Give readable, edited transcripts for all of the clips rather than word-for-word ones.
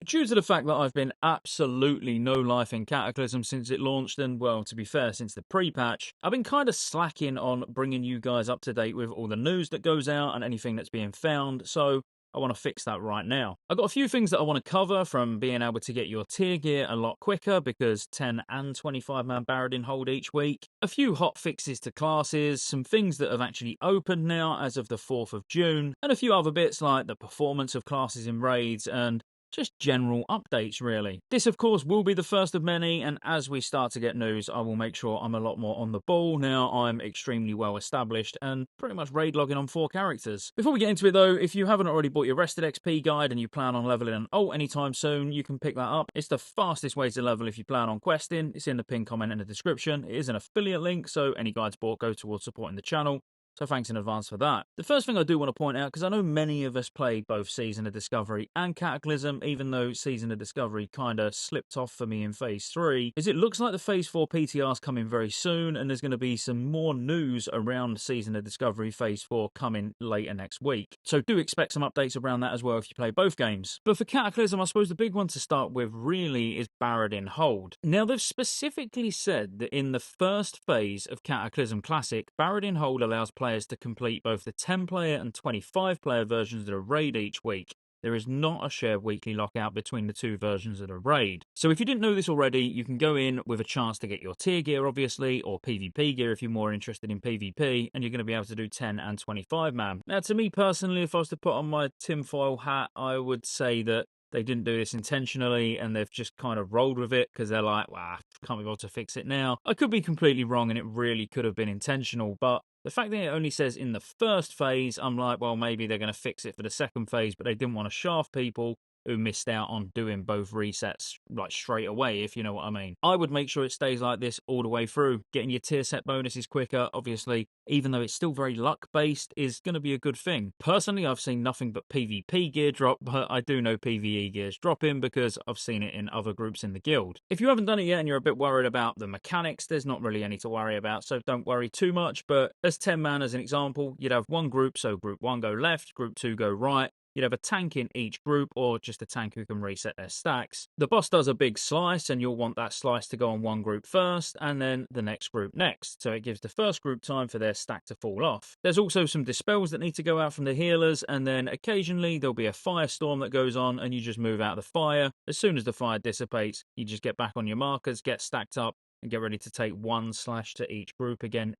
Due to the fact that I've been absolutely no life in Cataclysm since it launched, and well, to be fair, since the pre-patch, I've been kind of slacking on bringing you guys up to date with all the news that goes out and anything that's being found, so I want to fix that right now. I've got a few things that I want to cover, from being able to get your tier gear a lot quicker because 10 and 25-man Baradin hold each week, a few hot fixes to classes, some things that have actually opened now as of the 4th of June, and a few other bits like the performance of classes in raids and just general updates, really. This, of course, will be the first of many, and as we start to get news, I will make sure I'm a lot more on the ball. Now I'm extremely well established and pretty much raid logging on 4 characters. Before we get into it, though, if you haven't already bought your Rested XP guide and you plan on leveling an ult anytime soon, you can pick that up. It's the fastest way to level if you plan on questing. It's in the pinned comment in the description. It is an affiliate link, so any guides bought go towards supporting the channel. So thanks in advance for that. The first thing I do want to point out, because I know many of us played both Season of Discovery and Cataclysm, even though Season of Discovery kind of slipped off for me in Phase 3, is it looks like the Phase 4 PTR is coming very soon, and there's going to be some more news around Season of Discovery Phase 4 coming later next week. So do expect some updates around that as well if you play both games. But for Cataclysm, I suppose the big one to start with really is Baradin Hold. Now, they've specifically said that in the first phase of Cataclysm Classic, Baradin Hold allows players to complete both the 10-player and 25-player versions of the raid each week. There is not a shared weekly lockout between the two versions of the raid. So if you didn't know this already, you can go in with a chance to get your tier gear, obviously, or PvP gear if you're more interested in PvP, and you're going to be able to do 10 and 25-man. Now, to me personally, if I was to put on my tinfoil hat, I would say that they didn't do this intentionally and they've just kind of rolled with it because they're like, well, can't be able to fix it now. I could be completely wrong and it really could have been intentional, but the fact that it only says in the first phase, I'm like, well, maybe they're going to fix it for the second phase, but they didn't want to shaft people who missed out on doing both resets like straight away, if you know what I mean. I would make sure it stays like this all the way through. Getting your tier set bonuses quicker, obviously, even though it's still very luck based, is going to be a good thing. Personally, I've seen nothing but PvP gear drop, but I do know PvE gears dropping because I've seen it in other groups in the guild. If you haven't done it yet and you're a bit worried about the mechanics, there's not really any to worry about, so don't worry too much. But as 10 man as an example, you'd have one group, so group 1 go left, group 2 go right. You'd have a tank in each group, or just a tank who can reset their stacks. The boss does a big slice, and you'll want that slice to go on one group first, and then the next group next, so it gives the first group time for their stack to fall off. There's also some dispels that need to go out from the healers, and then occasionally there'll be a firestorm that goes on, and you just move out of the fire. As soon as the fire dissipates, you just get back on your markers, get stacked up, and get ready to take one slash to each group again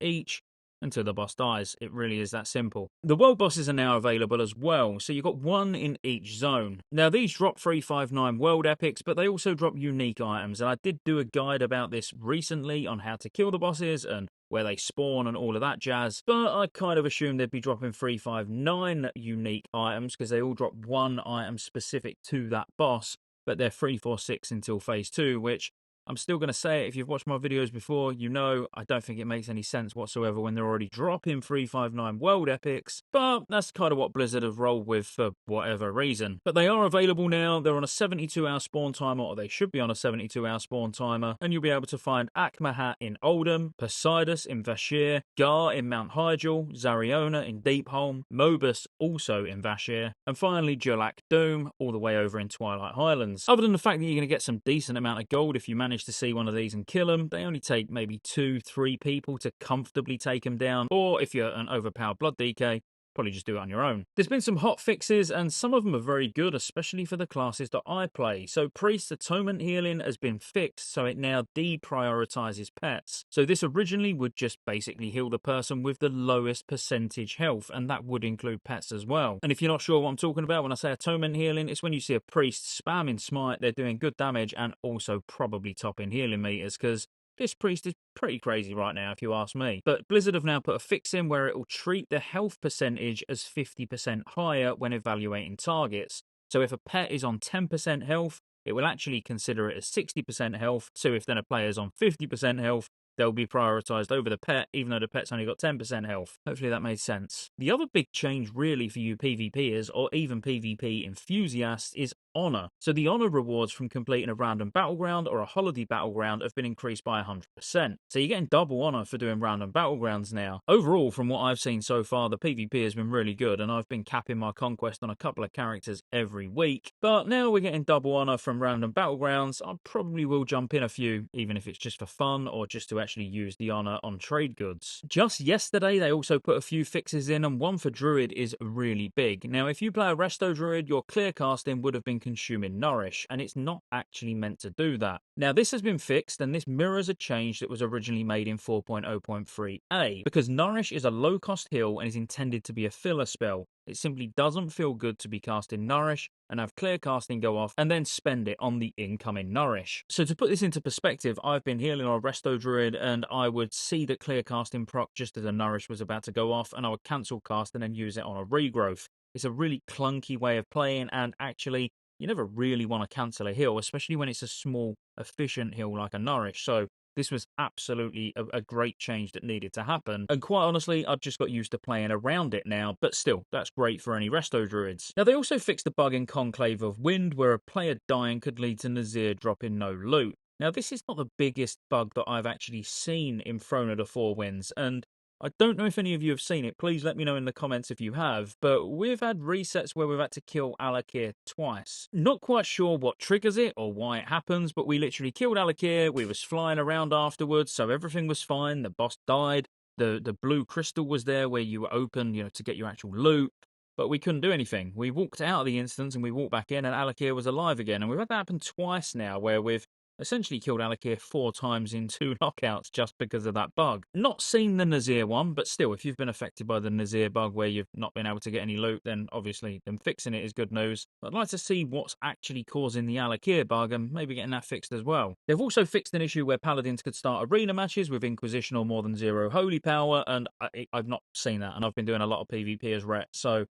until the boss dies. It really is that simple. The world bosses are now available as well, so you've got one in each zone. Now these drop 359 world epics, but they also drop unique items, and I did do a guide about this recently on how to kill the bosses and where they spawn and all of that jazz, but I kind of assumed they'd be dropping 359 unique items because they all drop one item specific to that boss, but they're 346 until phase 2, which I'm still going to say it, if you've watched my videos before, you know I don't think it makes any sense whatsoever when they're already dropping 359 world epics, but that's kind of what Blizzard have rolled with for whatever reason. But they are available now, they're on a 72-hour spawn timer, or they should be on a 72-hour spawn timer, and you'll be able to find Akmahat in Oldham, Poseidus in Vashir, Gar in Mount Hyjal, Zariona in Deepholm, Mobus also in Vashir, and finally Julak Doom all the way over in Twilight Highlands. Other than the fact that you're going to get some decent amount of gold if you manage to see one of these and kill them, they only take maybe 2-3 people to comfortably take them down, or if you're an overpowered blood DK, probably just do it on your own. There's been some hot fixes, and some of them are very good, especially for the classes that I play. So Priest Atonement Healing has been fixed, so it now deprioritizes pets. So this originally would just basically heal the person with the lowest percentage health, and that would include pets as well. And if you're not sure what I'm talking about when I say Atonement Healing, it's when you see a priest spamming smite, they're doing good damage and also probably topping healing meters, because this priest is pretty crazy right now, if you ask me. But Blizzard have now put a fix in where it will treat the health percentage as 50% higher when evaluating targets. So if a pet is on 10% health, it will actually consider it as 60% health. So if then a player is on 50% health, they'll be prioritized over the pet, even though the pet's only got 10% health. Hopefully that made sense. The other big change really for you PvPers, or even PvP enthusiasts, is honor. So the honor rewards from completing a random battleground or a holiday battleground have been increased by 100%. So you're getting double honor for doing random battlegrounds now. Overall, from what I've seen so far, the PvP has been really good, and I've been capping my conquest on a couple of characters every week. But now we're getting double honor from random battlegrounds. I probably will jump in a few, even if it's just for fun or just to actually use the honor on trade goods. Just yesterday, they also put a few fixes in, and one for Druid is really big. Now, if you play a Resto Druid, your clear casting would have been consuming Nourish, and it's not actually meant to do that. Now, this has been fixed, and this mirrors a change that was originally made in 4.0.3a, because Nourish is a low-cost heal and is intended to be a filler spell. It simply doesn't feel good to be casting Nourish and have clear casting go off and then spend it on the incoming Nourish. So to put this into perspective, I've been healing on a Resto Druid, and I would see the clear casting proc just as a Nourish was about to go off, and I would cancel cast and then use it on a regrowth. It's a really clunky way of playing, and actually, you never really want to cancel a heal, especially when it's a small, efficient heal like a Nourish. So this was absolutely a great change that needed to happen. And quite honestly, I've just got used to playing around it now, but still, that's great for any Resto Druids. Now, they also fixed the bug in Conclave of Wind where a player dying could lead to Nazir dropping no loot. Now, this is not the biggest bug that I've actually seen in Throne of the Four Winds, and I don't know if any of you have seen it. Please let me know in the comments if you have. But we've had resets where we've had to kill Alakir twice. Not quite sure what triggers it or why it happens, but we literally killed Alakir. We was flying around afterwards, so everything was fine. The boss died. The blue crystal was there where you were open, to get your actual loot. But we couldn't do anything. We walked out of the instance and we walked back in, and Alakir was alive again. And we've had that happen twice now, where we've essentially killed Alakir 4 times in 2 knockouts just because of that bug. Not seen the Nazir one, but still, if you've been affected by the Nazir bug where you've not been able to get any loot, then obviously them fixing it is good news. But I'd like to see what's actually causing the Alakir bug and maybe getting that fixed as well. They've also fixed an issue where Paladins could start arena matches with Inquisition or more than 0 holy power, and I've not seen that, and I've been doing a lot of PvP as Ret, so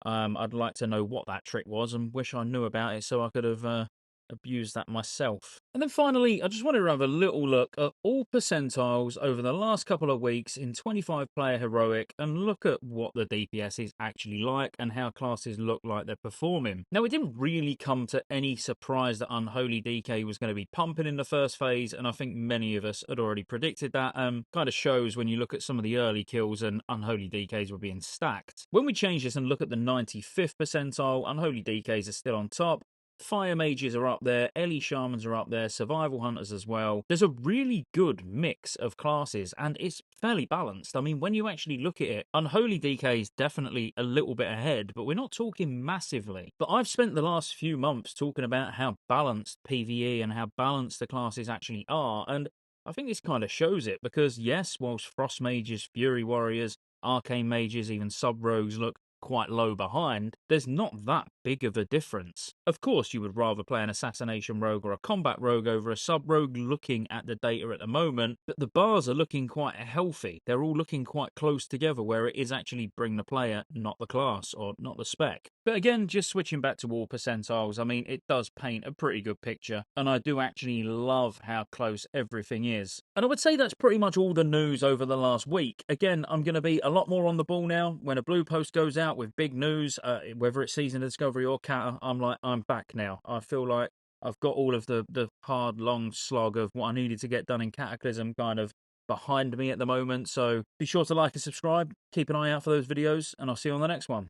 I'd like to know what that trick was and wish I knew about it so I could have abused that myself. And then finally, I just wanted to have a little look at all percentiles over the last couple of weeks in 25-player Heroic and look at what the DPS is actually like and how classes look like they're performing. Now, it didn't really come to any surprise that Unholy DK was going to be pumping in the first phase, and I think many of us had already predicted that. Kind of shows when you look at some of the early kills and Unholy DKs were being stacked. When we change this and look at the 95th percentile, Unholy DKs are still on top. Fire Mages are up there, Ellie Shamans are up there, Survival Hunters as well. There's a really good mix of classes, and it's fairly balanced. I mean, when you actually look at it, Unholy DK is definitely a little bit ahead, but we're not talking massively. But I've spent the last few months talking about how balanced PvE and how balanced the classes actually are, and I think this kind of shows it, because yes, whilst Frost Mages, Fury Warriors, Arcane Mages, even Sub-Rogues look quite low behind, there's not that big of a difference. Of course, you would rather play an Assassination Rogue or a Combat Rogue over a Sub-Rogue looking at the data at the moment, but the bars are looking quite healthy. They're all looking quite close together, where it is actually bring the player, not the class, or not the spec. But again, just switching back to all percentiles, I mean, it does paint a pretty good picture, and I do actually love how close everything is. And I would say that's pretty much all the news over the last week. Again, I'm going to be a lot more on the ball now. When a blue post goes out with big news, whether it's Season of Discovery or Cata, I'm back now. I feel like I've got all of the hard, long slog of what I needed to get done in Cataclysm kind of behind me at the moment. So be sure to like and subscribe, keep an eye out for those videos, and I'll see you on the next one.